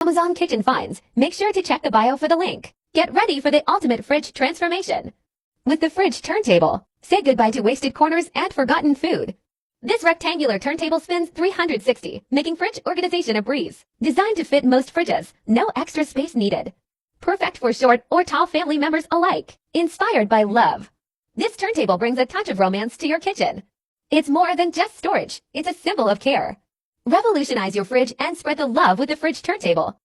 Amazon kitchen finds, make sure to check the bio for the link. Get ready for the ultimate fridge transformation. With the Fridge Turntable, say goodbye to wasted corners and forgotten food. This rectangular turntable spins 360, making fridge organization a breeze. Designed to fit most fridges, no extra space needed. Perfect for short or tall family members alike. Inspired by love. This turntable brings a touch of romance to your kitchen. It's more than just storage, it's a symbol of care. Revolutionize your fridge and spread the love with the Fridge Turntable.